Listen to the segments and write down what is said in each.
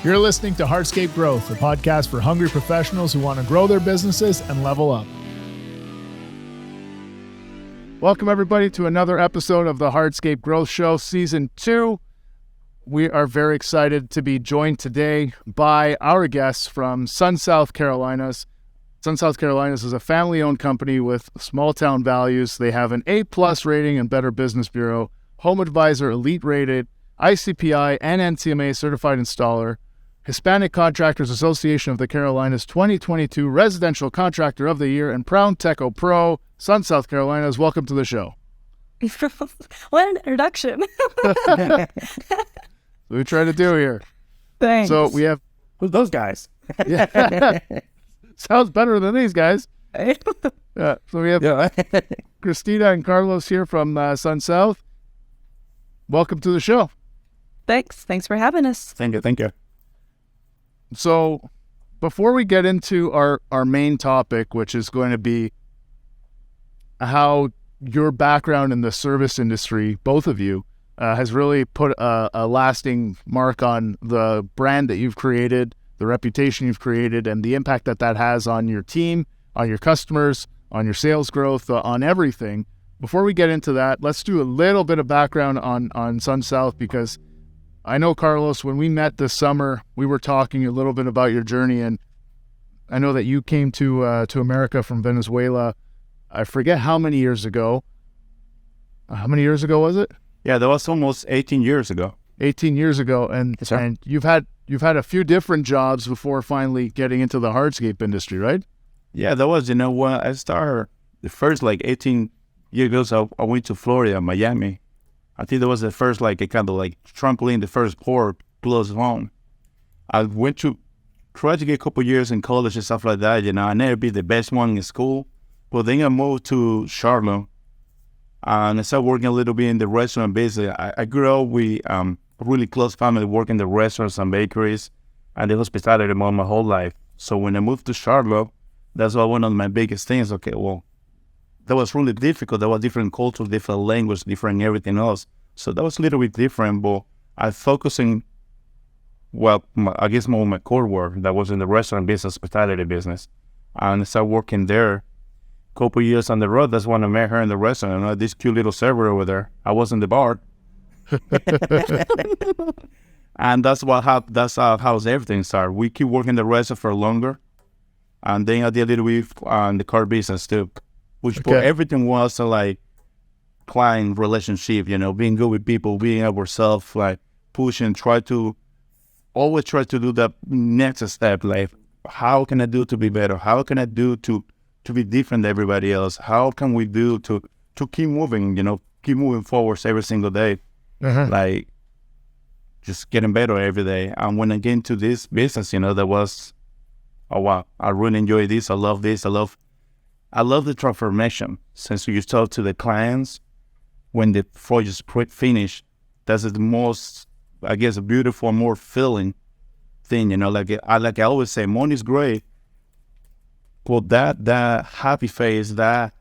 You're listening to Hardscape Growth, a podcast for hungry professionals who want to grow their businesses and level up. Welcome, everybody, to another episode of the Hardscape Growth Show, Season 2. We are very excited to be joined today by our guests from SunSouth Carolinas. SunSouth Carolinas is a family-owned company with small-town values. They have an A-plus rating in Better Business Bureau, Home Advisor Elite Rated, ICPI and NCMA Certified Installer, Hispanic Contractors Association of the Carolinas 2022 Residential Contractor of the Year, and Proud Techo Pro. SunSouth Carolinas, welcome to the show. What an introduction. We try to do here. Thanks. So we have... Who's those guys? Yeah. Sounds better than these guys. So we have Christina and Carlos here from SunSouth. Welcome to the show. Thanks for having us. Thank you. So before we get into our main topic, which is going to be how your background in the service industry, both of you, has really put a lasting mark on the brand that you've created, the reputation you've created, and the impact that has on your team, on your customers, on your sales growth, on everything. Before we get into that, let's do a little bit of background on SunSouth, because I know, Carlos, when we met this summer, we were talking a little bit about your journey, and I know that you came to America from Venezuela. I forget how many years ago. How many years ago was it? Yeah, that was almost 18 years ago. 18 years ago, and Yes, sir. and you've had a few different jobs before finally getting into the hardscape industry, right? Yeah, that was, when I started the first 18 years ago, I went to Florida, Miami. I think that was the first a kind of trampoline, the first port close home. I went to try to get a couple years in college and stuff like that. I never be the best one in school. But then I moved to Charlotte and I started working a little bit in the restaurant business. I grew up with a really close family working in the restaurants and bakeries and the hospitality my whole life. So when I moved to Charlotte, that's one of my biggest things. Okay, well, that was really difficult. There was different culture, different language, different everything else. So that was a little bit different, but I focusing, I guess more on my core work that was in the restaurant business, hospitality business. And I started working there. Couple years on the road, that's when I met her in the restaurant. This cute little server over there. I was in the bar. And that's how everything started. We keep working the restaurant for longer. And then I did a little bit on the car business too. Which everything was client relationship, being good with people, being ourselves, pushing, always try to do that next step. How can I do to be better? How can I do to be different than everybody else? How can we do to keep moving, keep moving forward every single day? Just getting better every day. And when I get into this business, that was, oh wow, I really enjoy this. I love this. I love the transformation. Since you talk to the clients, when the project's finished, that's the most, I guess, beautiful, more feeling thing. I always say, money's great, but that happy face, that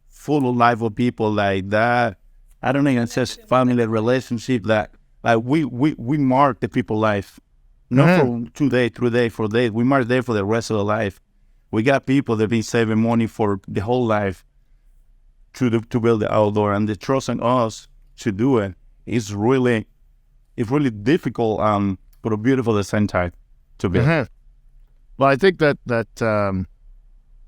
full of life of people that, I don't know, it's just family relationship that we mark the people life, not for 2 days, 3 days, 4 days. We mark there for the rest of their life. We got people that have been saving money for the whole life to build the outdoor, and they trust in us to do it. It's really difficult, but beautiful at the same time to build. Well, I think that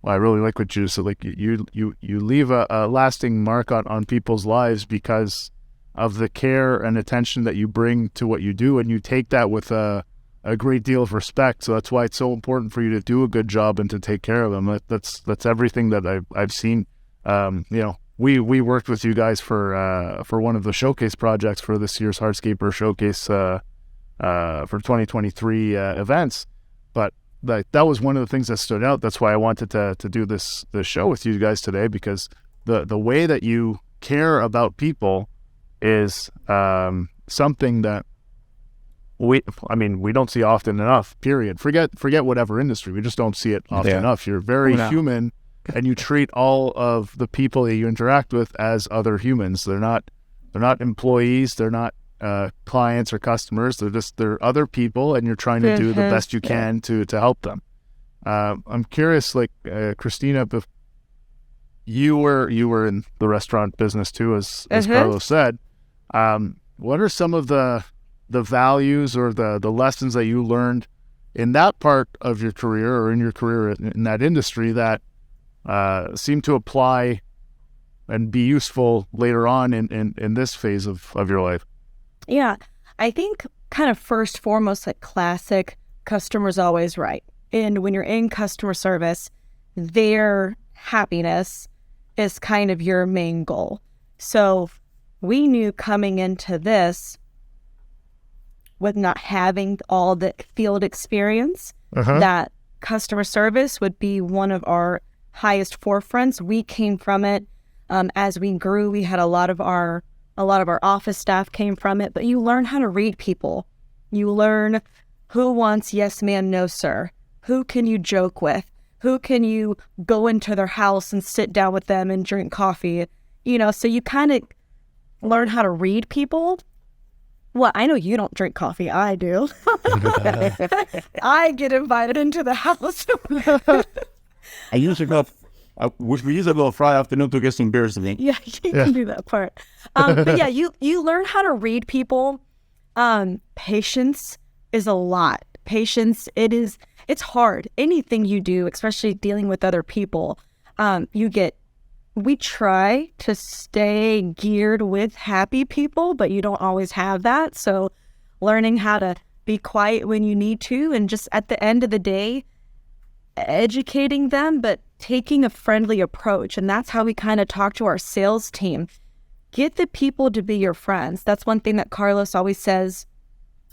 I really like what you said. You leave a lasting mark on people's lives because of the care and attention that you bring to what you do, and you take that with a great deal of respect. So that's why it's so important for you to do a good job and to take care of them. That's everything that I've seen. We worked with you guys for one of the showcase projects for this year's Hardscaper Showcase for 2023 events. But that was one of the things that stood out. That's why I wanted to do this show with you guys today, because the way that you care about people is something that we don't see often enough, period. Forget whatever industry. We just don't see it often enough. You're very human, and you treat all of the people that you interact with as other humans. They're not employees. They're not clients or customers. They're other people, and you're trying to do the best you can to help them. I'm curious, like Christina, if you were in the restaurant business too, as Carlos said. What are some of the values or the lessons that you learned in that part of your career or in your career in that industry that seem to apply and be useful later on in this phase of your life? Yeah, I think kind of first foremost, like classic, customer's always right. And when you're in customer service, their happiness is kind of your main goal. So we knew coming into this, with not having all the field experience, that customer service would be one of our highest forefronts. We came from it. As we grew, we had a lot of our office staff came from it, but you learn how to read people. You learn who wants yes ma'am, no sir. Who can you joke with? Who can you go into their house and sit down with them and drink coffee? So you kind of learn how to read people. Well, I know you don't drink coffee. I do. I get invited into the house. I usually go. We usually go Friday afternoon to get some beers. Yeah, you can do that part. But yeah, you learn how to read people. Patience is a lot. Patience, it's hard. Anything you do, especially dealing with other people, we try to stay geared with happy people, but you don't always have that. So learning how to be quiet when you need to, and just at the end of the day, educating them, but taking a friendly approach. And that's how we kind of talk to our sales team. Get the people to be your friends. That's one thing that Carlos always says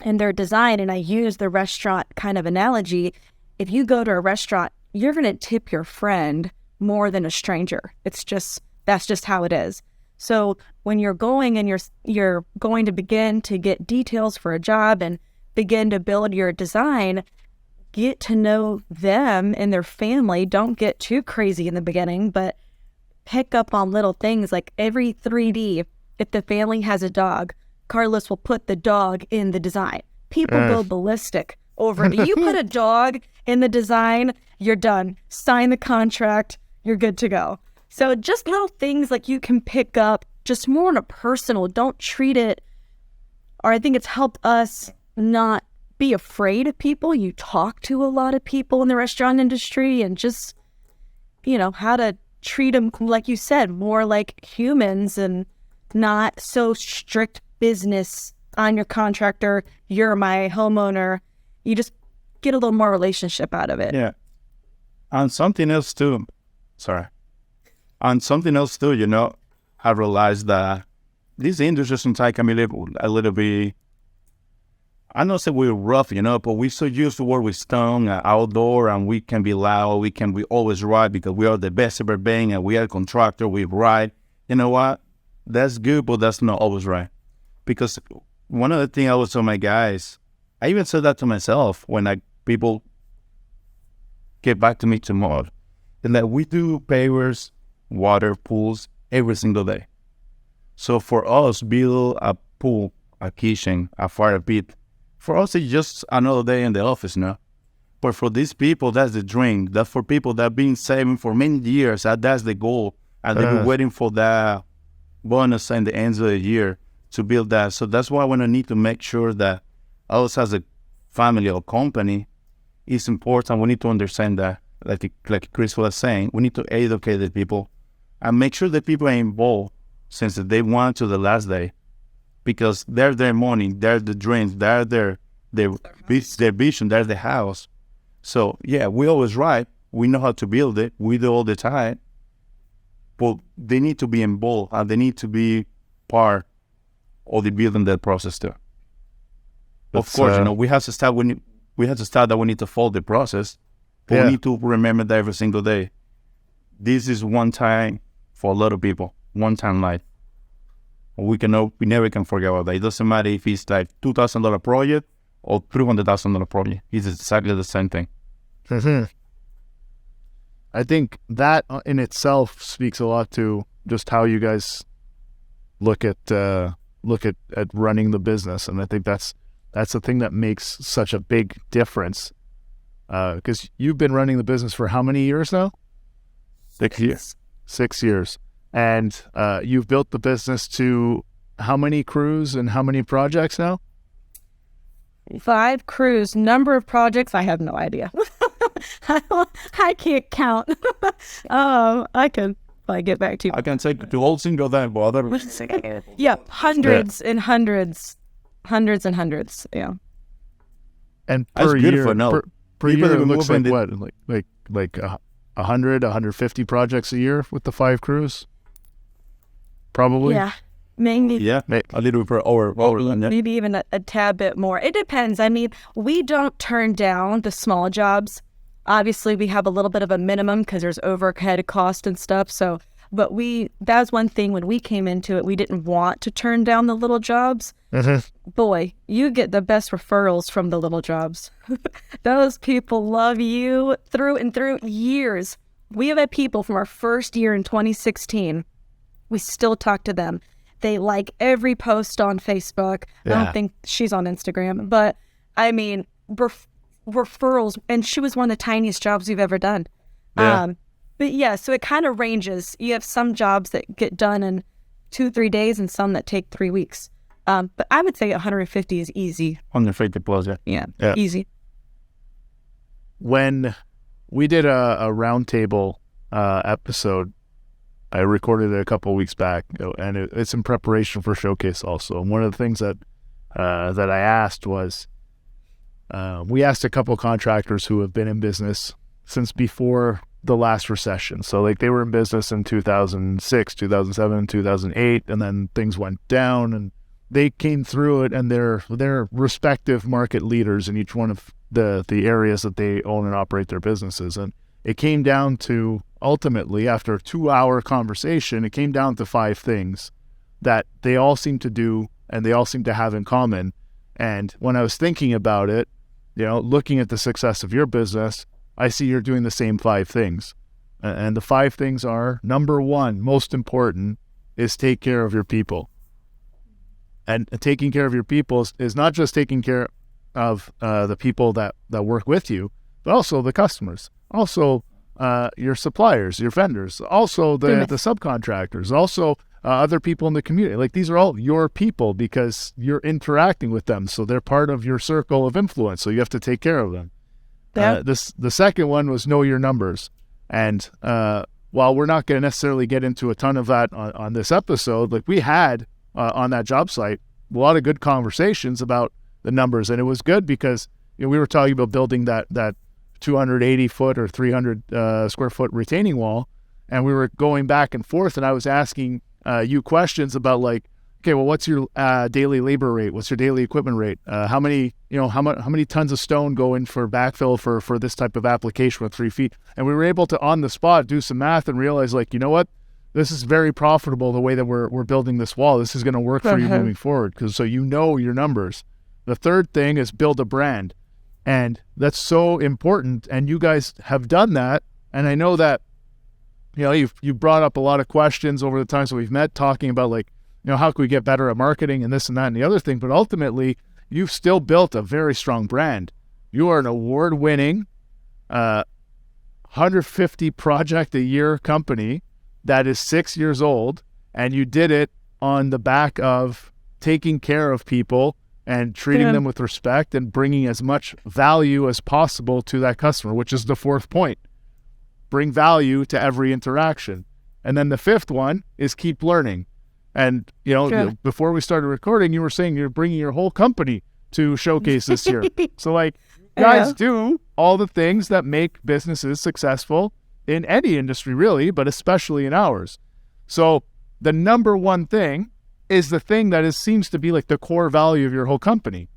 in their design, and I use the restaurant kind of analogy. If you go to a restaurant, you're going to tip your friend more than a stranger. That's just how it is. So when you're going and you're going to begin to get details for a job and begin to build your design, get to know them and their family. Don't get too crazy in the beginning, but pick up on little things like every 3D. If the family has a dog, Carlos will put the dog in the design. People go ballistic over it. You put a dog in the design, you're done. Sign the contract, you're good to go. So just little things like you can pick up, just more on a personal. Don't treat it, or I think it's helped us not be afraid of people. You talk to a lot of people in the restaurant industry, and just, how to treat them, like you said, more like humans and not so strict business. I'm your contractor, you're my homeowner. You just get a little more relationship out of it. Yeah. And something else too. I realized that this industry sometimes can be a little bit, I don't say we're rough, but we're so used to work with stone and outdoor, and we can be loud, we can be always right because we are the best ever been, and we are a contractor, we're right. You know what? That's good, but that's not always right. Because one of the things I always tell my guys, I even said that to myself when people get back to me tomorrow, and that we do pavers, water, pools every single day. So for us, build a pool, a kitchen, a fire pit, for us it's just another day in the office now. But for these people, that's the dream. That's for people that have been saving for many years, that's the goal. And they've been waiting for that bonus in the end of the year to build that. So that's why I need to make sure that us as a family or company is important. We need to understand that, like Chris was saying, we need to educate the people and make sure that people are involved since day one to the last day, because they're their money, they're the dreams, they're their vision, they're the house. So yeah, we always right. We know how to build it. We do all the time. But they need to be involved, and they need to be part of the building that process too. Of course, we have to start. We have to start that we need to follow the process, but we need to remember that every single day. This is one time for a lot of people, one time life. We never can forget about that. It doesn't matter if it's like $2,000 project or $300,000 project. It's exactly the same thing. Mm-hmm. I think that in itself speaks a lot to just how you guys look at look at running the business. And I think that's the thing that makes such a big difference. Because you've been running the business for how many years now? 6 years. 6 years. And you've built the business to how many crews and how many projects now? 5 crews. Number of projects, I have no idea. I can't count. I can probably get back to you. I can take the whole single then, but other. Yeah, hundreds and hundreds. Hundreds and hundreds, yeah. And That's per good year, for now. per People year, that it looks like move what? Like 100, 150 projects a year with the 5 crews? Probably? Yeah, maybe. Yeah, a little bit over than that. Maybe even a tad bit more. It depends. I mean, we don't turn down the small jobs. Obviously, we have a little bit of a minimum because there's overhead cost and stuff. So, but that was one thing when we came into it, we didn't want to turn down the little jobs. Mm-hmm. Boy, you get the best referrals from the little jobs. Those people love you through and through years. We have had people from our first year in 2016. We still talk to them. They like every post on Facebook. Yeah. I don't think she's on Instagram, but I mean, referrals. And she was one of the tiniest jobs we've ever done. Yeah. But yeah, so it kind of ranges. You have some jobs that get done in 2-3 days and some that take 3 weeks. But I would say 150 is easy. 150 plus, yeah. Yeah, easy. When we did a roundtable episode, I recorded it a couple of weeks back, and it's in preparation for Showcase also. And one of the things that I asked was, we asked a couple of contractors who have been in business since before the last recession. So like they were in business in 2006, 2007, 2008, and then things went down, and they came through it, and they're respective market leaders in each one of the areas that they own and operate their businesses. And it came down to, ultimately, after a 2-hour conversation, it came down to 5 things that they all seem to do and they all seem to have in common. And when I was thinking about it, looking at the success of your business, I see you're doing the same 5 things. And the 5 things are, number 1, most important, is take care of your people. And taking care of your people is not just taking care of the people that work with you, but also the customers, also your suppliers, your vendors, also the subcontractors, also other people in the community. Like these are all your people because you're interacting with them. So they're part of your circle of influence. So you have to take care of them. Yeah. The second one was know your numbers. And while we're not going to necessarily get into a ton of that on this episode, like we had on that job site, a lot of good conversations about the numbers. And it was good because we were talking about building that 280 foot or 300 square foot retaining wall. And we were going back and forth, and I was asking you questions about like, okay, well, what's your daily labor rate? What's your daily equipment rate? How many tons of stone go in for backfill for this type of application with 3 feet? And we were able to, on the spot, do some math and realize, like, you know what? This is very profitable the way that we're building this wall. This is going to work for you moving forward, so you know your numbers. The third thing is build a brand. And that's so important. And you guys have done that. And I know that, you've brought up a lot of questions over the times that we've met, talking about like, how can we get better at marketing and this and that and the other thing. But ultimately, you've still built a very strong brand. You are an award-winning 150 project a year company that is 6 years old. And you did it on the back of taking care of people and treating them with respect and bringing as much value as possible to that customer, which is the 4th point. Bring value to every interaction. And then the 5th one is keep learning. And, before we started recording, you were saying you're bringing your whole company to Showcase this year. So, like, guys do all the things that make businesses successful in any industry, really, but especially in ours. So the number 1 thing is the thing that seems to be like the core value of your whole company.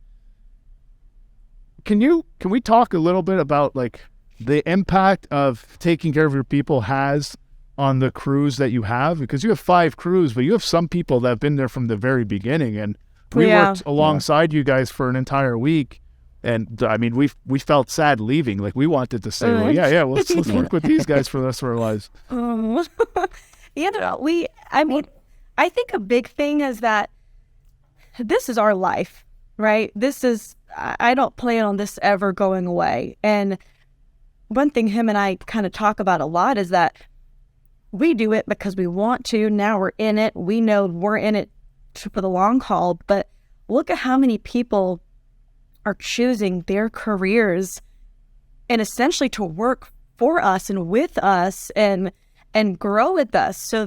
Can we talk a little bit about like the impact of taking care of your people has on the crews that you have? Because you have 5 crews, but you have some people that have been there from the very beginning, and we worked alongside you guys for an entire week. And I mean, we felt sad leaving. Like we wanted to say, well, let's work with these guys for the rest of our lives. I think a big thing is that this is our life, right? I don't plan on this ever going away. And one thing him and I kind of talk about a lot is that we do it because we want to. Now we're in it. We know we're in it for the long haul, but look at how many people are choosing their careers and essentially to work for us and with us and grow with us. So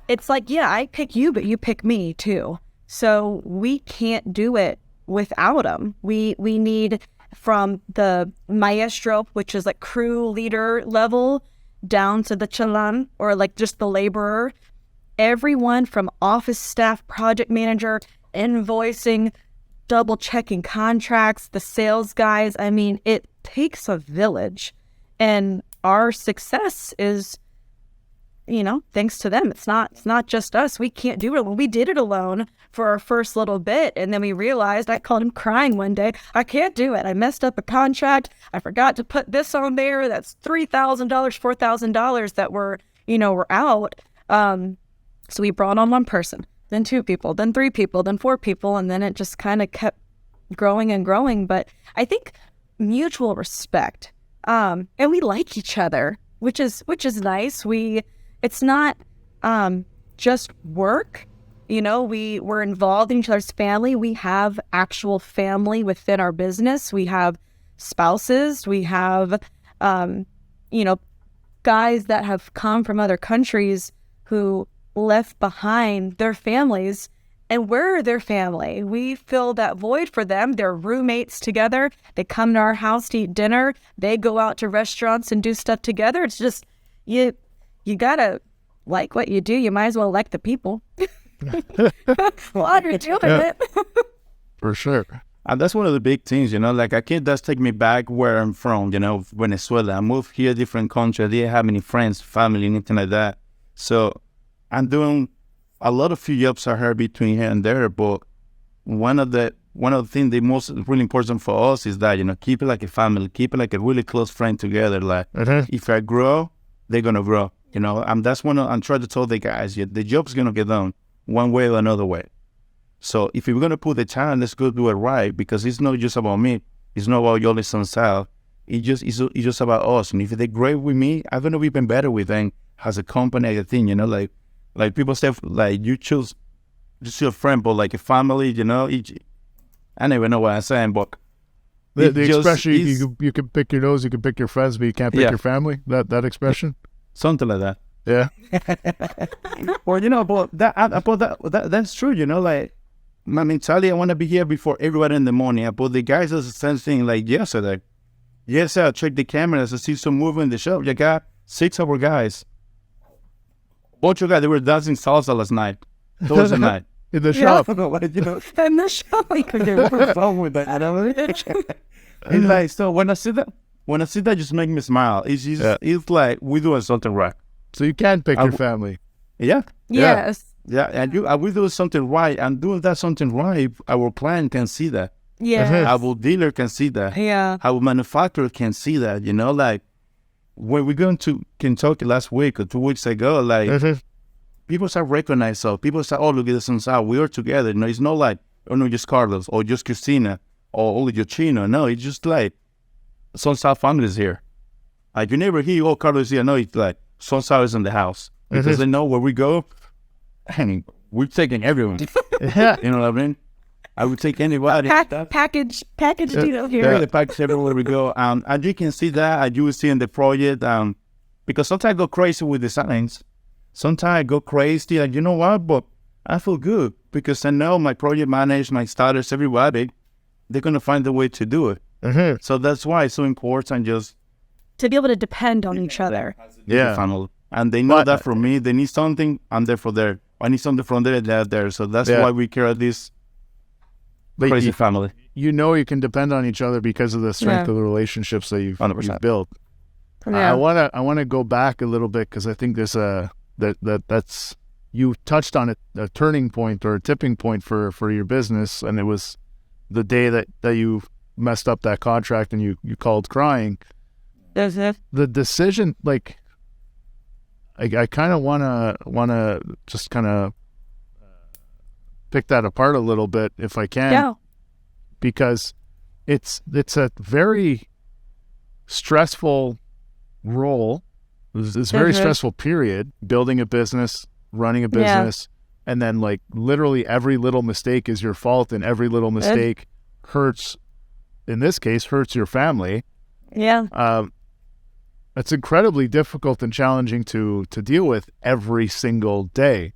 it's like, yeah, I pick you, but you pick me too. So we can't do it without them. We need, from the maestro, which is like crew leader level, down to the chalan, or like just the laborer, everyone from office staff, project manager, invoicing, double checking contracts, the sales guys. I mean, it takes a village, and our success is, thanks to them. It's not just us. We can't do it. Well, we did it alone for our first little bit, and then we realized, I called him crying one day, I can't do it. I messed up a contract. I forgot to put this on there. That's $3,000, $4,000 that were out. So we brought on one person, then 2 people, then 3 people, then 4 people, and then it just kind of kept growing and growing. But I think mutual respect, and we like each other, which is nice. It's not just work. We're involved in each other's family. We have actual family within our business. We have spouses. We have, guys that have come from other countries who left behind their families, and we're their family. We fill that void for them. They're roommates together. They come to our house to eat dinner. They go out to restaurants and do stuff together. It's just, you gotta like what you do. You might as well like the people. While you're doing it. For sure. And that's one of the big things, like a kid does take me back where I'm from, Venezuela. I moved here, different country. I didn't have any friends, family, anything like that. So I'm doing a lot of few jobs I heard between here and there, but one of the things the most really important for us is that, keep it like a family, keep it like a really close friend together. Like if I grow, they're gonna grow, and that's when I'm trying to tell the guys, the job's gonna get done one way or another way. So if we're gonna put the time, let's go do it right, because it's not just about me, it's not about y'all in SunSouth. It's just about us. And if they're great with me, I'm gonna be even better with them as a company, as a thing, like people say, like you choose just your friend, but like a family, I don't even know what I'm saying, but the expression, you can pick your nose, you can pick your friends, but you can't pick your family. That expression, something like that. Yeah. Well, but that's true. Like my mentality, I want to be here before everybody in the morning. But the guys does the same thing. Like yesterday, I checked the cameras. I see some movement in the shop. You got 6 of our guys. 8 guys, they were dancing salsa last night. Thursday night. In the shop. In the shop. What's wrong with that? It's like, so when I see that, just make me smile. It's just, it's like we're doing something right. So you can pick your family. Yeah. Yes. Yeah, and we do something right, and doing that something right, our client can see that. Yeah. Our dealer can see that. Yeah. Our manufacturer can see that. Like when we going to Kentucky last week or 2 weeks ago, like people start recognizing us. People start, oh, look at the SunSouth. We are together. It's not like, oh no, just Carlos or just Christina or only your Chino. No, it's just like SunSouth family is here. Like you never hear, oh, Carlos is here. No, it's like SunSouth is in the house, because they know where we go. And we're taking everyone. Yeah. You know what I mean? I would take anybody. Package deal here. Yeah, the package everywhere we go. And you can see that, and you will see in the project. Because sometimes I go crazy with the signs. Sometimes I go crazy, and you know what? But I feel good because I know my project managers, my starters, everybody, they're going to find a way to do it. So that's why it's so important just to be able to depend on each other. Yeah. Family. And they know that from me. They need something, I'm there for there. I need something from there, they're there. So that's why we care about this crazy family. You can depend on each other because of the strength of the relationships that you've built. Yeah. I wanna go back a little bit, because I think there's that's you touched on a turning point or a tipping point for your business, and it was the day that you messed up that contract and you called crying. The decision, like, I kind of wanna just kind of pick that apart a little bit if I can. Yeah. Because it's a very stressful role. It's a very stressful period, building a business, running a business, and then like literally every little mistake is your fault, and every little mistake hurts, in this case, hurts your family. Yeah. It's incredibly difficult and challenging to deal with every single day.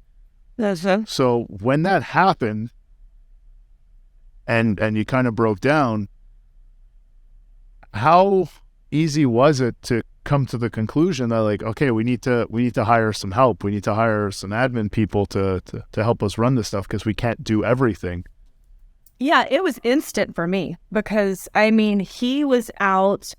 So when that happened and you kind of broke down, how easy was it to come to the conclusion that like, okay, we need to hire some help. We need to hire some admin people to help us run this stuff because we can't do everything. Yeah, it was instant for me because, I mean, he was out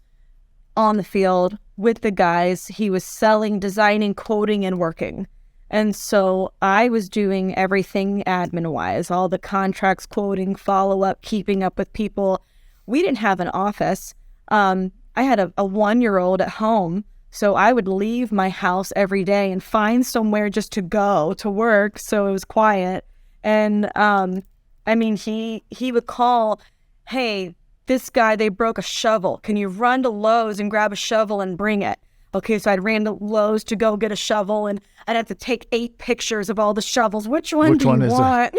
on the field with the guys. He was selling, designing, quoting, and working. And so I was doing everything admin-wise, all the contracts, quoting, follow-up, keeping up with people. We didn't have an office. I had a 1-year-old at home, so I would leave my house every day and find somewhere just to go to work so it was quiet. And I mean, he would call, hey, this guy, they broke a shovel. Can you run to Lowe's and grab a shovel and bring it? Okay, so I'd ran to Lowe's to go get a shovel, and I'd have to take 8 pictures of all the shovels. Which one do you want?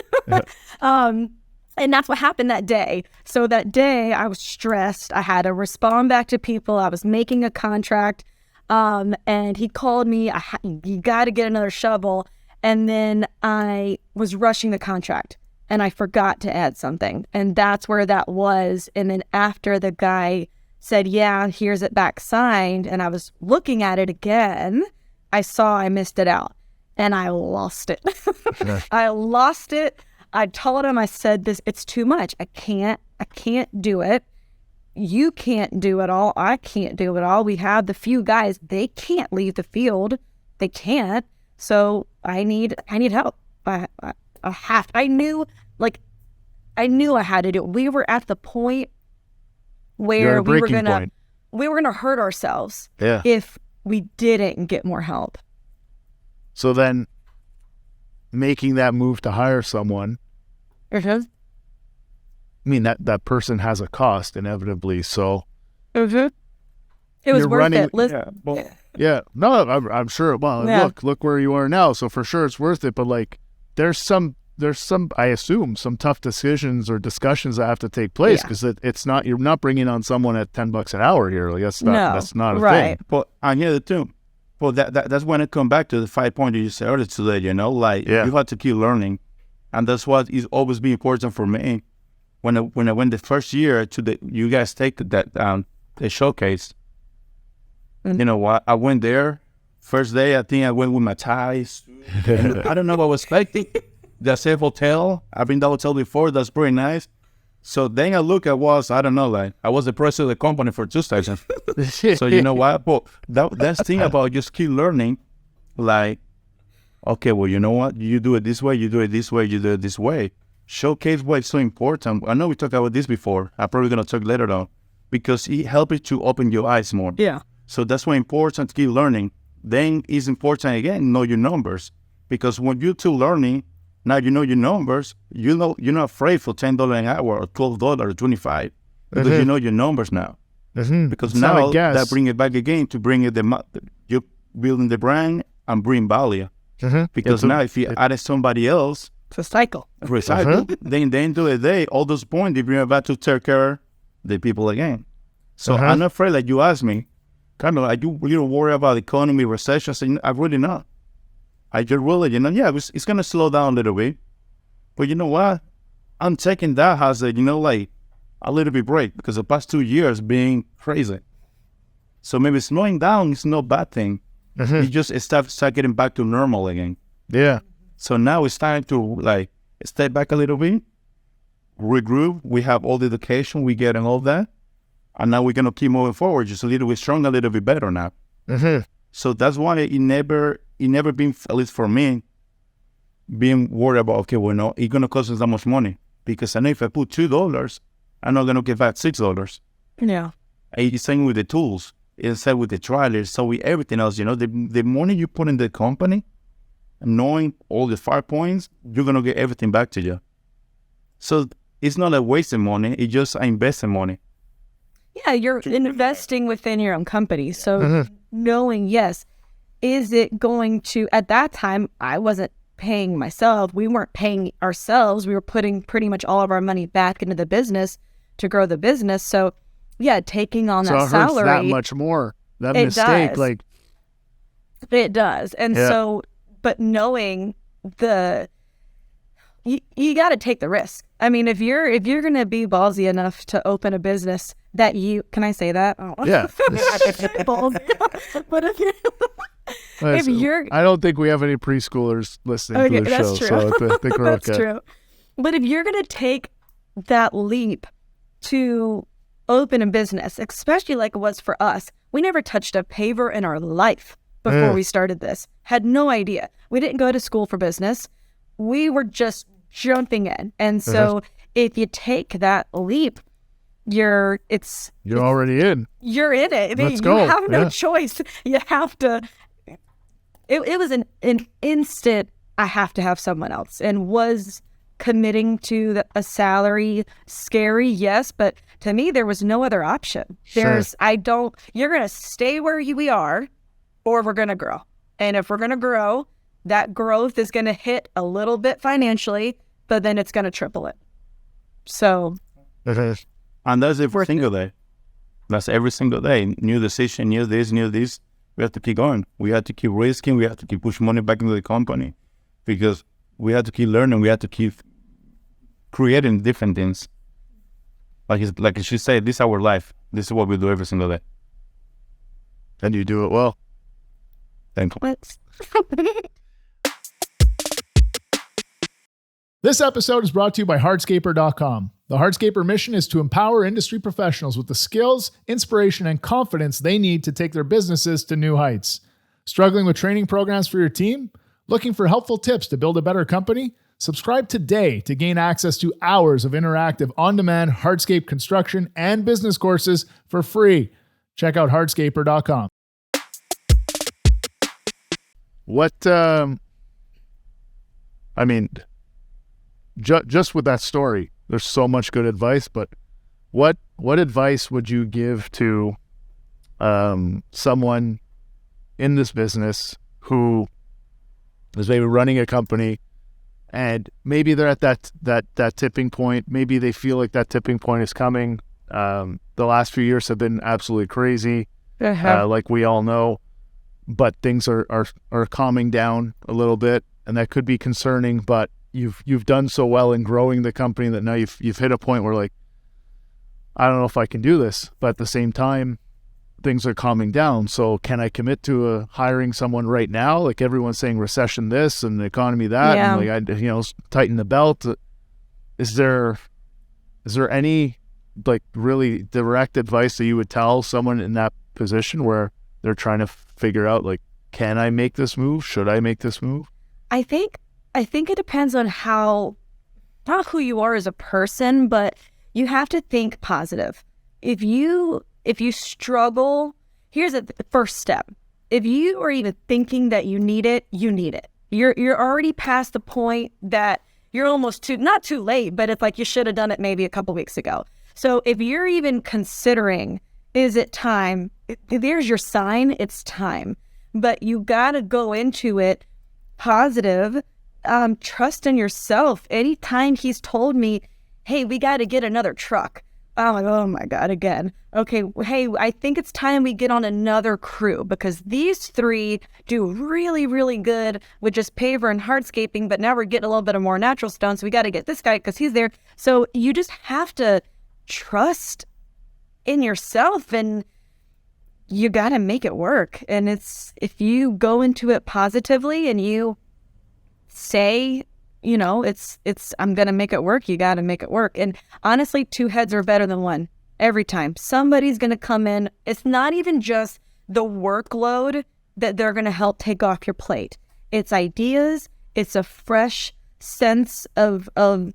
And that's what happened that day. So that day, I was stressed. I had to respond back to people. I was making a contract, and he called me. You got to get another shovel. And then I was rushing the contract, and I forgot to add something. And that's where that was. And then after the guy said, yeah, here's it back signed, and I was looking at it again, I saw I missed it out, and I lost it. I lost it. I told him, I said, it's too much. I can't do it. You can't do it all. I can't do it all. We have the few guys. They can't leave the field. They can't. So I need help. I knew I had to do it. We were at the point where we were gonna hurt ourselves if we didn't get more help. So then making that move to hire someone, I mean, that person has a cost inevitably. So it was worth it. I'm sure. Well, look where you are now. So for sure it's worth it. But like, there's some, I assume, some tough decisions or discussions that have to take place because it's not, you're not bringing on someone at $10 an hour here. Like that's not a thing. But I hear it too. Well, that's when it come back to the 5 point you said earlier today. You know, like you have to keep learning, and that's what is always be important for me. When I went the first year to you guys take that the showcase. Mm-hmm. You know what? I went there first day. I think I went with my ties. I don't know what I was expecting. The safe hotel. I've been to the hotel before. That's pretty nice. So then I look at I don't know, like I was the president of the company for 2 seconds. So you know what? But that's the thing about just keep learning. Like, okay, well, you know what? You do it this way, you do it this way, you do it this way. Showcase why it's so important. I know we talked about this before. I'm probably going to talk later on. Because it helps you to open your eyes more. Yeah. So that's why it's important to keep learning. Then it's important, again, know your numbers. Because when you're still learning, now you know your numbers, you're not afraid for $10 an hour or $12 or $25 because you know your numbers now. Because it's now that bring it back again to bring it you're building the brand and bring value. Because now if you add somebody else, it's a cycle. Then the end of the day, all those points they bring it back to take care of the people again. So I'm not afraid like you asked me, kind of like you don't worry about the economy, recession. So, I really not. I just really, it's going to slow down a little bit. But you know what? I'm taking that as a little bit break because the past 2 years being crazy. So maybe slowing down is no bad thing. You just start getting back to normal again. Yeah. So now it's time to step back a little bit, regroup. We have all the education we get and all that. And now we're going to keep moving forward, just a little bit stronger, a little bit better now. So that's why it never been, at least for me, being worried about, okay, well, no, it's going to cost us that much money. Because I know if I put $2, I'm not going to get back $6. Yeah. And it's same with the tools. It's same with the trailers. So with everything else, the money you put in the company, knowing all the 5 points, you're going to get everything back to you. So it's not a wasting money. It's just investing money. Yeah, you're investing within your own company. So knowing, yes, is it going to, at that time, I wasn't paying myself. We weren't paying ourselves. We were putting pretty much all of our money back into the business to grow the business. So yeah, taking on that salary. So it hurts that much more. That mistake, does. like. It does. And so, but knowing you got to take the risk. I mean, if you're going to be ballsy enough to open a business that can I say that? Oh. Yeah. Ballsy. But if you're, I don't think we have any preschoolers listening to the show, true. so I think we're that's okay. true. But if you're going to take that leap to open a business, especially like it was for us, we never touched a paver in our life before we started this. Had no idea. We didn't go to school for business. We were just jumping in. And so if you take that leap, you're already in. You're in it. Let's you go. have no choice. You have to. It was an instant, I have to have someone else. And was committing to a salary scary? Yes. But to me, there was no other option. You're going to stay where we are, or we're going to grow. And if we're going to grow, that growth is going to hit a little bit financially, but then it's going to triple it. So. And that's every single day. That's every single day. New decision, new this. We have to keep going. We have to keep risking. We have to keep pushing money back into the company because we have to keep learning. We have to keep creating different things. Like she said, this is our life. This is what we do every single day. And you do it well. Thank you. This episode is brought to you by Hardscaper.com. The Hardscaper mission is to empower industry professionals with the skills, inspiration, and confidence they need to take their businesses to new heights. Struggling with training programs for your team? Looking for helpful tips to build a better company? Subscribe today to gain access to hours of interactive on-demand Hardscape construction and business courses for free. Check out Hardscaper.com. What, just with that story, there's so much good advice, but what advice would you give to someone in this business who is maybe running a company and maybe they're at that tipping point? Maybe they feel like that tipping point is coming. The last few years have been absolutely crazy, like we all know, but things are calming down a little bit, and that could be concerning, but you've done so well in growing the company that now you've hit a point where, like, I don't know if I can do this, but at the same time, things are calming down. So can I commit to hiring someone right now? Like everyone's saying, recession this and the economy that, and like tighten the belt. Is there any like really direct advice that you would tell someone in that position where they're trying to figure out, like, can I make this move? Should I make this move? I think it depends on not who you are as a person, but you have to think positive. If you struggle, here's the first step. If you are even thinking that you need it, you need it. You're already past the point that you're almost not too late, but it's like you should have done it maybe a couple weeks ago. So if you're even considering, is it time? There's your sign, it's time. But you got to go into it positive. Trust in yourself. Anytime he's told me, hey, we got to get another truck, I'm like, oh my God, again. Okay, hey, I think it's time we get on another crew because these three do really, really good with just paver and hardscaping, but now we're getting a little bit of more natural stone, so we got to get this guy because he's there. So you just have to trust in yourself, and you got to make it work. And if you go into it positively and you say, I'm going to make it work, you got to make it work. And honestly, two heads are better than one every time. Somebody's going to come in. It's not even just the workload that they're going to help take off your plate. It's ideas. It's a fresh sense of an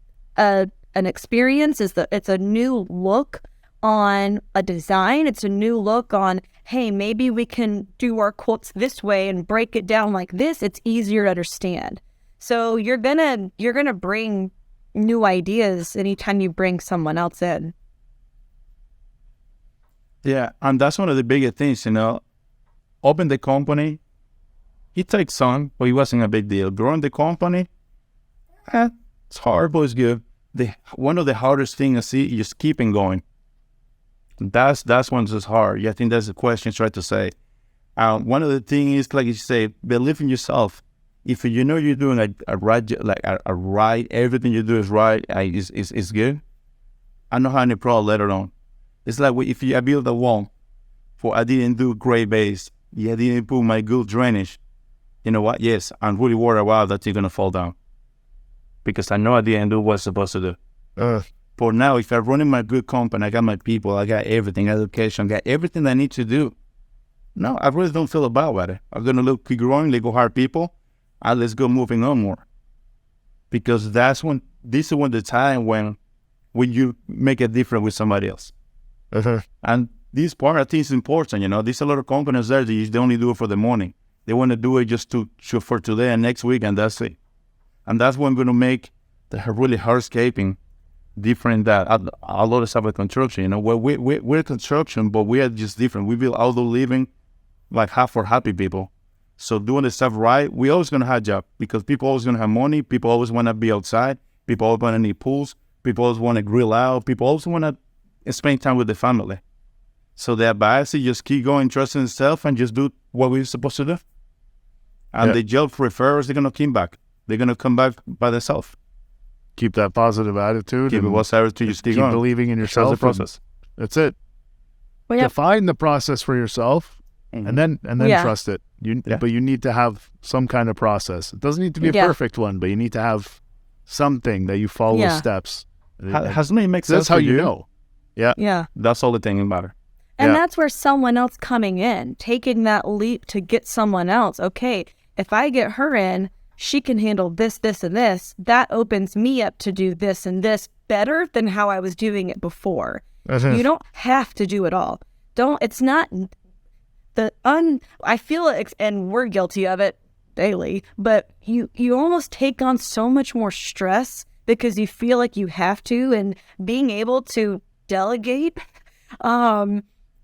experience. It's a new look on a design. It's a new look on hey, maybe we can do our quotes this way and break it down like this. It's easier to understand. So you're gonna bring new ideas anytime you bring someone else in. Yeah, and that's one of the biggest things, Open the company, it takes some, but it wasn't a big deal. Growing the company, it's hard, but it's good. One of the hardest things I see is just keeping going. That's one that's hard. Yeah, I think that's the question I try to say. One of the things is, like you say, believe in yourself. If you know you're doing a right, everything you do is right, is good, I don't have any problem later on. It's like if I build a wall, I didn't do great base, I didn't put my good drainage, you know what? Yes, I'm really worried about that it's going to fall down. Because I know I didn't do what I'm supposed to do. For now, if I'm running my good company, I got my people, I got everything, education, I got everything I need to do. No, I really don't feel bad about it. I'm going to keep growing, let's go hire people, and let's go moving on more. Because this is when the time when you make a difference with somebody else. And this part, I think, is important, There's a lot of companies there that they only do it for the morning. They want to do it just for today and next week, and that's it. And that's what I'm going to make the really hardscaping different than a lot of stuff with construction. Where we're construction, but we are just different. We build outdoor living like for happy people. So doing the stuff right, we always going to have a job because people always going to have money. People always want to be outside. People always want to need pools. People always want to grill out. People always want to spend time with the family. So the advice is just keep going, trust in yourself, and just do what we're supposed to do. And the job referrals, they're going to come back. They're going to come back by themselves. Keep that positive attitude. Keep a positive attitude. Just keep believing in yourself. Trust the process. That's it. Well, Define the process for yourself, and then trust it. But you need to have some kind of process. It doesn't need to be a perfect one, but you need to have something that you follow steps. Has it make sense? That's how you know. Yeah. That's all the thing about it. And that's where someone else coming in, taking that leap to get someone else. Okay, if I get her in, she can handle this, this, and this. That opens me up to do this and this better than how I was doing it before. You don't have to do it all. It's not I feel it, and we're guilty of it daily, but you almost take on so much more stress because you feel like you have to, and being able to delegate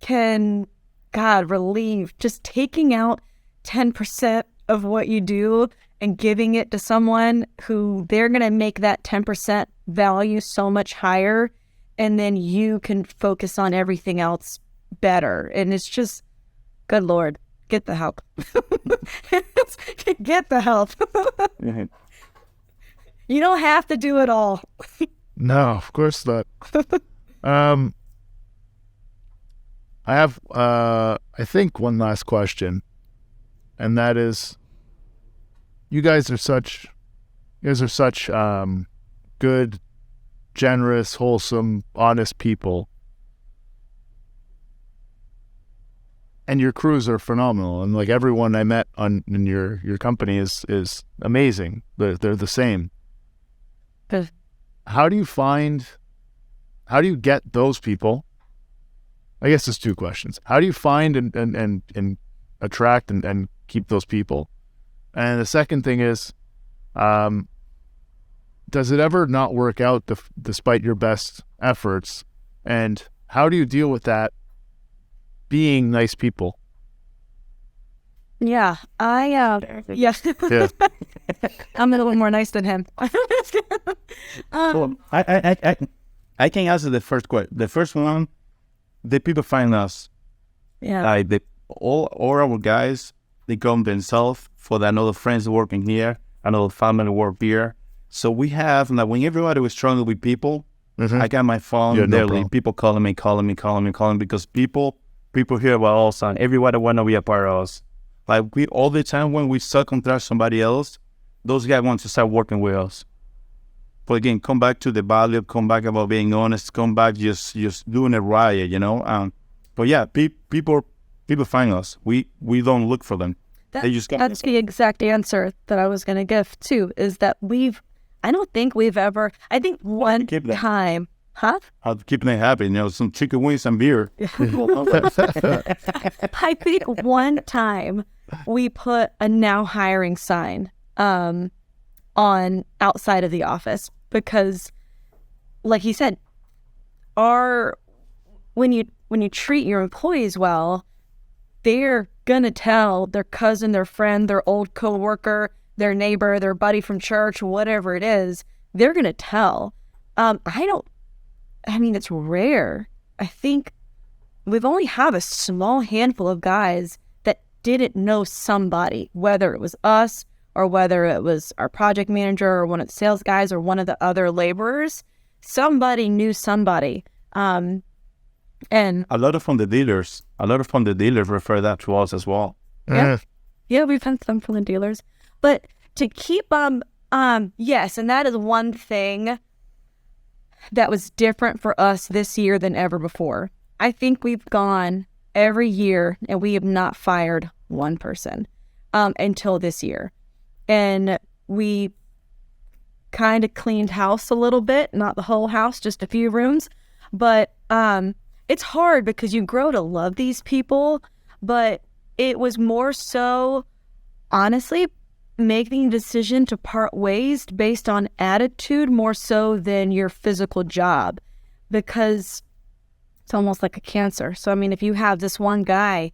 can, relieve, just taking out 10% of what you do and giving it to someone who they're going to make that 10% value so much higher, and then you can focus on everything else better. And it's just, good Lord, get the help. Get the help. You don't have to do it all. No, of course not. I have, I think, one last question, and that is, you guys are such good, generous, wholesome, honest people, and your crews are phenomenal. And like everyone I met in your company is amazing. They're the same. How do you get those people? I guess there's two questions. How do you find and attract and keep those people? And the second thing is, does it ever not work out despite your best efforts? And how do you deal with that being nice people? Yeah, yeah. I'm a little more nice than him. Well, I can answer the first question. The first one, the people find us. Yeah. Like all our guys, they come themselves for the another friends working here, another family work here. So we have, like, when everybody was struggling with people, I got my phone daily. People calling me because people hear about us and everybody want to be a part of us. Like we all the time when we subcontract somebody else, those guys want to start working with us. But again, come back to the value, come back about being honest, come back just doing it right, But yeah, people find us. We don't look for them. That's the exact answer that I was going to give too, is that I don't think we've ever, I think one time Huh? How to keep them happy, some chicken wings and beer. I think one time we put a now hiring sign on outside of the office because, like he said, when you treat your employees well, they're gonna tell their cousin, their friend, their old coworker, their neighbor, their buddy from church, whatever it is. They're gonna tell. It's rare. I think we've only have a small handful of guys that didn't know somebody, whether it was us or whether it was our project manager or one of the sales guys or one of the other laborers. Somebody knew somebody. And a lot of from the dealers refer that to us as well. Yeah, we've had some from the dealers. But to keep yes, and that is one thing that was different for us this year than ever before. I think we've gone every year and we have not fired one person until this year. And we kind of cleaned house a little bit, not the whole house, just a few rooms. But it's hard because you grow to love these people. But it was more so, honestly, making a decision to part ways based on attitude more so than your physical job, because it's almost like a cancer. So, if you have this one guy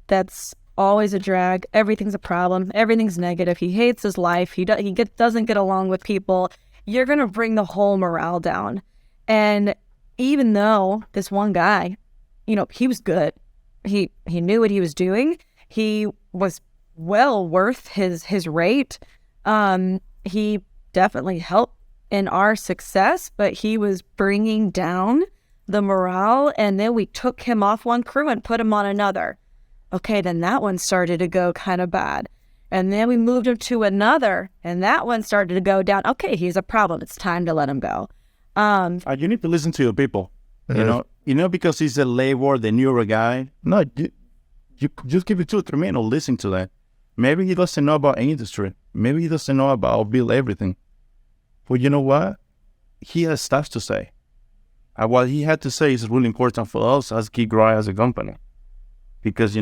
that's always a drag, everything's a problem, everything's negative, he hates his life, he doesn't get along with people, you're going to bring the whole morale down. And even though this one guy, he was good, he knew what he was doing, he was well worth his rate. He definitely helped in our success, but he was bringing down the morale. And then we took him off one crew and put him on another. Okay, then that one started to go kind of bad. And then we moved him to another, and that one started to go down. Okay, he's a problem. It's time to let him go. You need to listen to your people. Because he's a labor, the newer guy. No, you just give it 2 or 3 minutes, listen to that. Maybe he doesn't know about industry. Maybe he doesn't know about build everything. But you know what? He has stuff to say. And what he had to say is really important for us as Key Grow as a company. Because,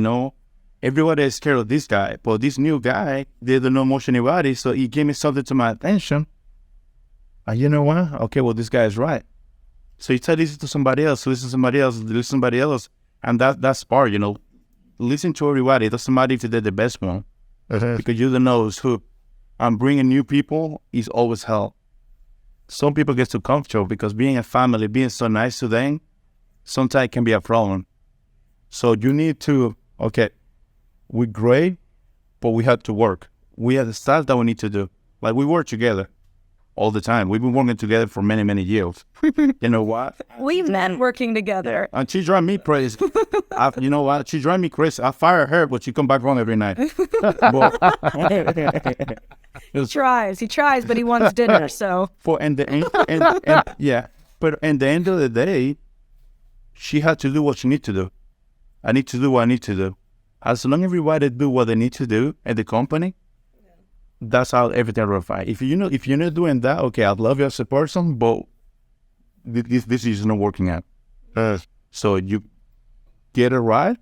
everybody is scared of this guy. But this new guy, they don't know much anybody, so he gave me something to my attention. And you know what? Okay, well, this guy is right. So you tell this to somebody else, listen to somebody else, listen to somebody else. And that's part, listen to everybody. It doesn't matter if they're the best one. Because you don't know who. And bringing new people is always hell. Some people get too comfortable because being a family, being so nice to them, sometimes can be a problem. So you need to, we're great, but we have to work. We have the stuff that we need to do. Like we work together all the time. We've been working together for many, many years. You know what? We've been working together. And she drives me crazy. You know what? She drives me crazy. I fire her, but she come back home every night. He tries, but he wants dinner, so. But in the end of the day, she had to do what she need to do. I need to do what I need to do. As long as everybody do what they need to do at the company, that's how everything will fine. If you're not doing that, okay, I love you as a person, but this is not working out. So you get it right,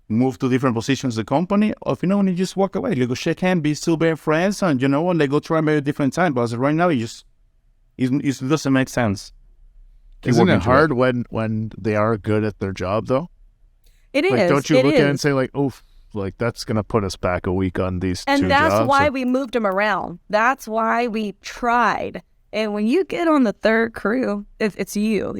move to different positions in the company, or if you know when you just walk away, you go shake hands, be still being friends, and you know what, they go try maybe a different time. But as of right now, it doesn't make sense. Isn't it hard when they are good at their job though? It is. Like, don't you look at it and say like, oh, like that's gonna put us back a week on these two jobs? And that's why we moved them around. That's why we tried. And when you get on the third crew, it's you.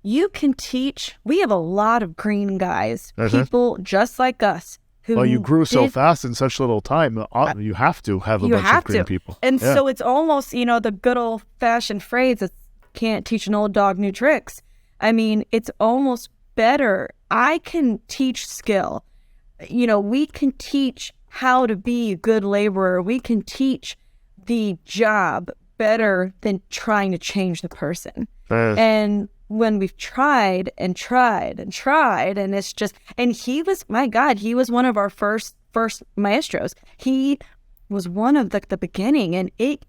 You can teach. We have a lot of green guys, people just like us. Well, you grew so fast in such little time. You have to have a bunch of green people. And so it's almost, the good old-fashioned phrase, can't teach an old dog new tricks. It's almost better. I can teach skill. We can teach how to be a good laborer. We can teach the job better than trying to change the person. And when we've tried and tried and tried, and it's just, and he was, my God, he was one of our first maestros. He was one of the beginning, and it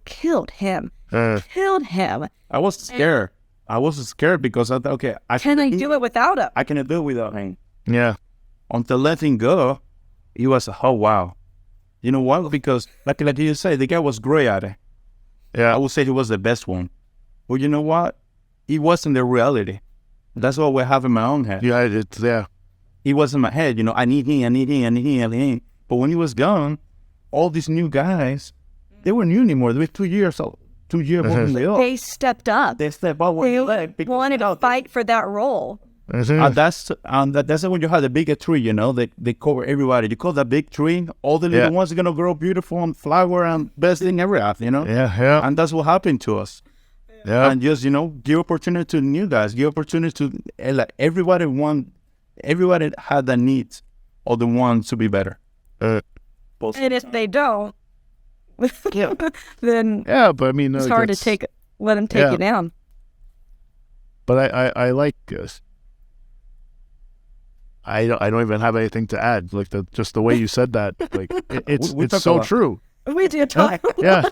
killed him. Killed him. I was scared. I was scared because I thought, okay, Can I do it without him? I cannot do it without him. Yeah. Until letting go, it was, oh, wow. You know what? Because, like you say, the guy was great at it. Yeah. I would say he was the best one. But you know what? It wasn't the reality. That's what we have in my own head. Yeah. It's, yeah. It was in my head, I need him. But when he was gone, all these new guys, they were new anymore. They were 2 years old. 2 years old. They stepped up. They stepped up. They wanted to fight for that role. That's when you have the bigger tree, they cover everybody. You call that big tree, all the little ones are going to grow beautiful and flower and best thing ever, Yeah. And that's what happened to us. Yeah. And just, give opportunity to new guys, give opportunity to, like, everybody had the need or the want to be better. And if they don't, then but I mean, it's hard to let them take you down. But I like this. I don't even have anything to add. Like just the way you said that, like it's so true. We do talk. Yeah.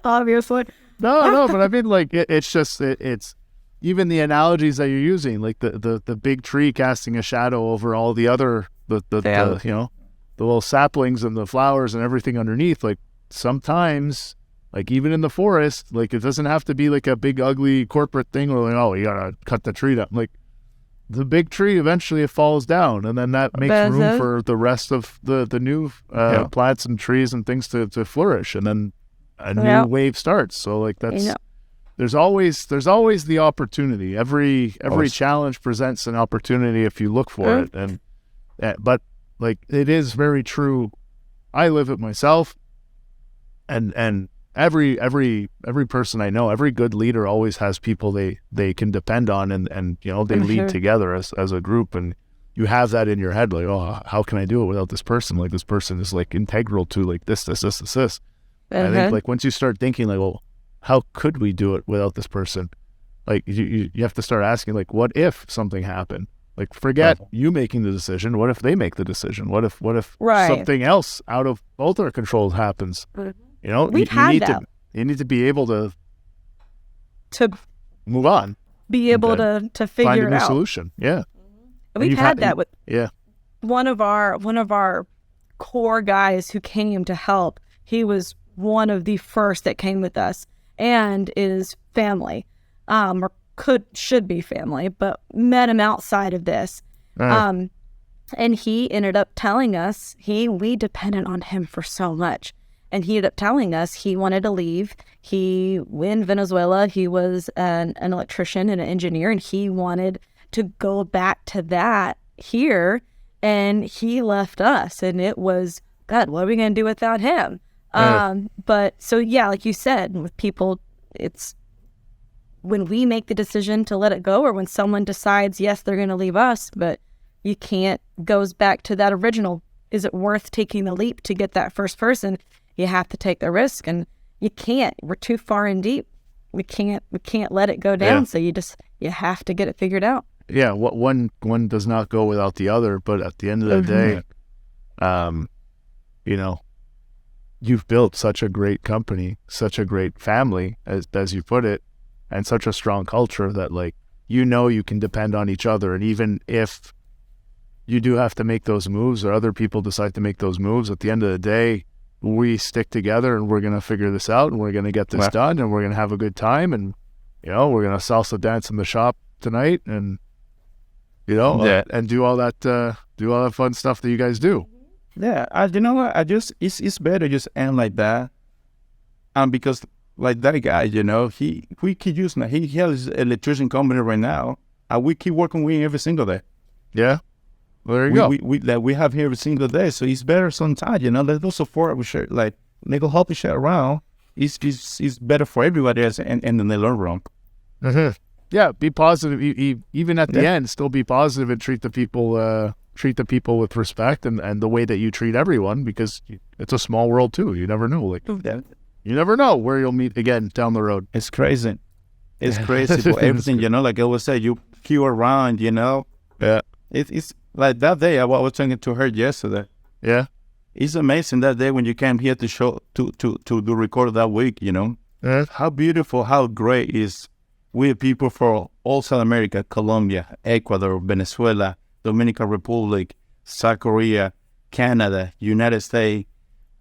Obviously. No, but I mean, like it's just it's even the analogies that you're using, like the big tree casting a shadow over all the other the the little saplings and the flowers and everything underneath. Like sometimes, like even in the forest, like it doesn't have to be like a big ugly corporate thing where like, oh, you gotta cut the tree down. Like the big tree eventually it falls down, and then that makes room for the rest of the new plants and trees and things to flourish, and then a new wave starts. So like that's there's always the opportunity. Every challenge presents an opportunity if you look for it, and but like it is very true. I live it myself, and every person I know, every good leader always has people they can depend on, and they lead together as a group, and you have that in your head, like, oh, how can I do it without this person? Like this person is like integral to like this. I think like once you start thinking like, well, how could we do it without this person? Like you have to start asking like, what if something happened? Like forget you making the decision. What if they make the decision? What if something else out of both our controls happens? We've had that. You need to be able to move on. Be able to figure find a new out solution. Yeah. We've had that with one of our core guys who came to help. He was one of the first that came with us and is family, or should be family, but met him outside of this. And he ended up telling us we depended on him for so much. And he ended up telling us he wanted to leave. In Venezuela, he was an electrician and an engineer, and he wanted to go back to that here. And he left us, and it was, God, what are we going to do without him? But so, yeah, like you said, with people, it's when we make the decision to let it go, or when someone decides, yes, they're going to leave us, but you can't, goes back to that original, is it worth taking the leap to get that first person? You have to take the risk, and you can't. We're too far in deep. We can't let it go down. So you have to get it figured out. Yeah, what one does not go without the other. But at the end of the day, you've built such a great company, such a great family, as you put it, and such a strong culture that like you can depend on each other. And even if you do have to make those moves, or other people decide to make those moves, at the end of the day, we stick together and we're going to figure this out, and we're going to get this done, and we're going to have a good time, and we're going to salsa dance in the shop tonight, and and do all that fun stuff that you guys do. Yeah, you know what? It's better just end like that, because like that guy, we keep using that. He has his electrician company right now, and we keep working with him every single day. Yeah. Well, there you go. We have here every single day, so it's better sometimes, let those support we share, like they go help each other around. It's better for everybody else, and then they learn wrong. Mm-hmm. Yeah, be positive. Even at the end, still be positive and treat the people with respect and the way that you treat everyone, because it's a small world too. You never know. Like you never know where you'll meet again down the road. It's crazy. It's crazy for everything. Like I always say, you queue around. Yeah. It's like that day. I was talking to her yesterday. Yeah. it's amazing that day when you came here to show to do record that week. How beautiful, how great is we people for all South America, Colombia, Ecuador, Venezuela, Dominican Republic, South Korea, Canada, United States,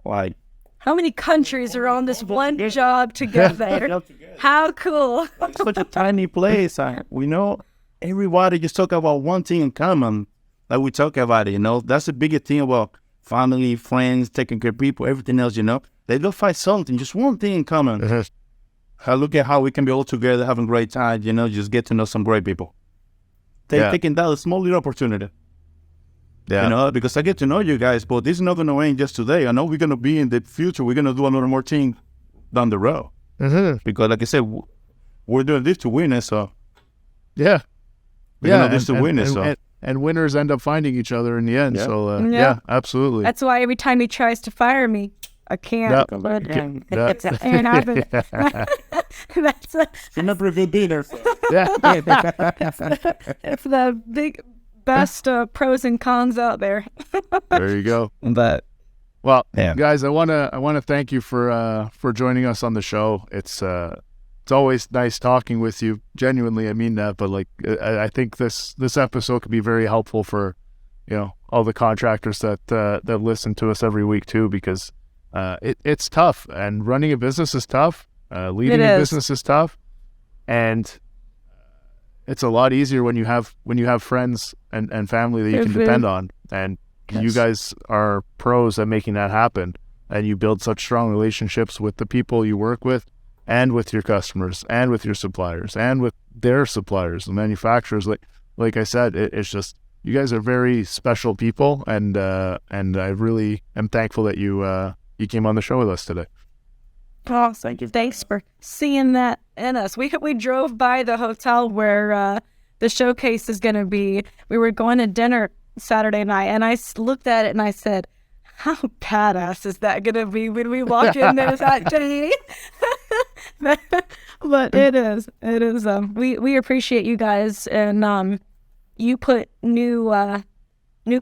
like. How many countries are on this one job together? How cool. It's such a tiny place. We know everybody just talk about one thing in common. Like we talk about it, That's the biggest thing about family, friends, taking care of people, everything else, They don't find something, just one thing in common. Look at how we can be all together, having a great time, just get to know some great people. Taking that small little opportunity. Yeah. Because I get to know you guys, but this is not going to end just today. I know we're going to be in the future. We're going to do another more thing down the road. Because like I said, we're doing this to win it, so. Yeah. We're doing this to win it, so. And winners end up finding each other in the end. Yeah. So, yeah, absolutely. That's why every time he tries to fire me, I can't. And that's never a good dinner. It's the best pros and cons out there. There you go. But guys, I wanna thank you for joining us on the show. It's always nice talking with you. Genuinely, I mean that. But like, I think this episode could be very helpful for all the contractors that listen to us every week too, because it's tough, and running a business is tough. Leading a business is tough, and it's a lot easier when you have friends and family that you can depend on. And you guys are pros at making that happen. And you build such strong relationships with the people you work with, and with your customers, and with your suppliers, and with their suppliers, the manufacturers. Like I said, it's just, you guys are very special people, and I really am thankful that you came on the show with us today. Oh, thank you. Thanks for seeing that in us. We drove by the hotel where the showcase is going to be. We were going to dinner Saturday night, and I looked at it and I said, how badass is that going to be when we walk in there that day? But it is. We appreciate you guys, and you put new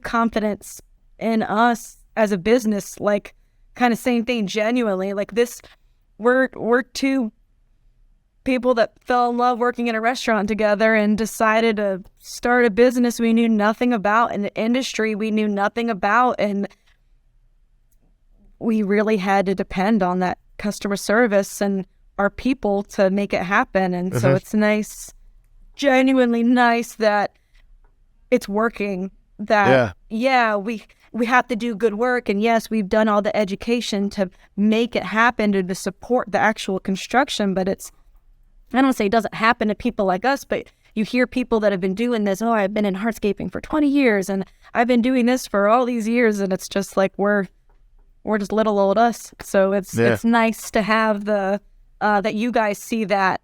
confidence in us as a business, like kind of same thing, genuinely. Like this, we're two people that fell in love working in a restaurant together and decided to start a business we knew nothing about, in the industry we knew nothing about, and we really had to depend on that customer service and our people to make it happen. And so it's nice, genuinely nice, that it's working, that we have to do good work, and yes, we've done all the education to make it happen, to support the actual construction, but I don't say it doesn't happen to people like us, but you hear people that have been doing this, I've been in hardscaping for 20 years and I've been doing this for all these years, and it's just like we're just little old us. So it's nice to have the that you guys see that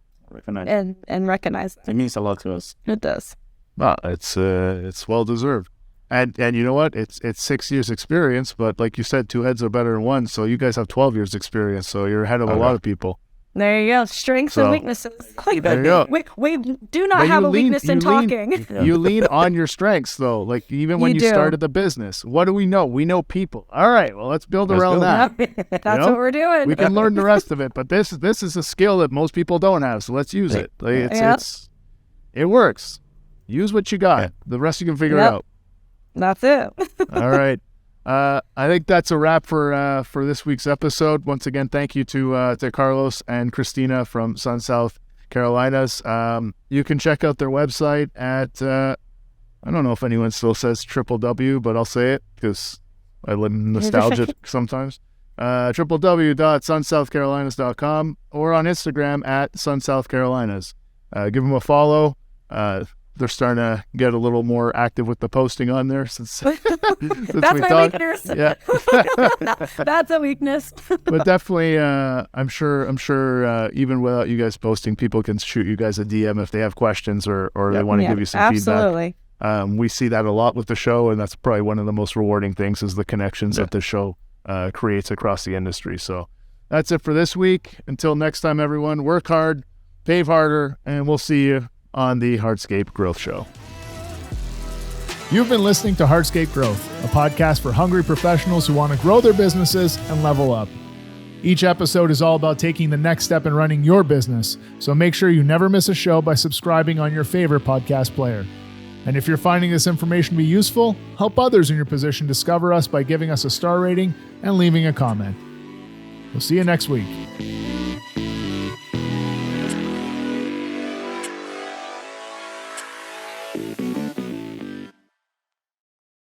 and recognize that. It means a lot to us. It does. Well, it's well deserved. And you know what? It's 6 years experience, but like you said, two heads are better than one. So you guys have 12 years experience. So you're ahead of a lot of people. There you go. Strengths and weaknesses. There you go. We do not have a weakness in talking. You lean on your strengths, though. Like even when you started the business, what do we know? We know people. All right. Well, let's build around that. That's what we're doing. We can learn the rest of it, but this is a skill that most people don't have. So let's use it. Like, it works. Use what you got. The rest you can figure out. That's it. All right. I think that's a wrap for this week's episode. Once again, thank you to Carlos and Christina from SunSouth Carolinas. You can check out their website at, I don't know if anyone still says www, but I'll say it because I live in nostalgia sometimes. www.sunsouthcarolinas.com, or on Instagram at SunSouth Carolinas. Give them a follow. They're starting to get a little more active with the posting on there since that's my weakness. Yeah. That's a weakness. But definitely, I'm sure even without you guys posting, people can shoot you guys a DM if they have questions or they want to give you some feedback. We see that a lot with the show, and that's probably one of the most rewarding things, is the connections that the show creates across the industry. So that's it for this week. Until next time, everyone, work hard, pave harder, and we'll see you on the Hardscape Growth Show. You've been listening to Hardscape Growth, a podcast for hungry professionals who want to grow their businesses and level up. Each episode is all about taking the next step in running your business, so make sure you never miss a show by subscribing on your favorite podcast player. And if you're finding this information to be useful, help others in your position discover us by giving us a star rating and leaving a comment. We'll see you next week.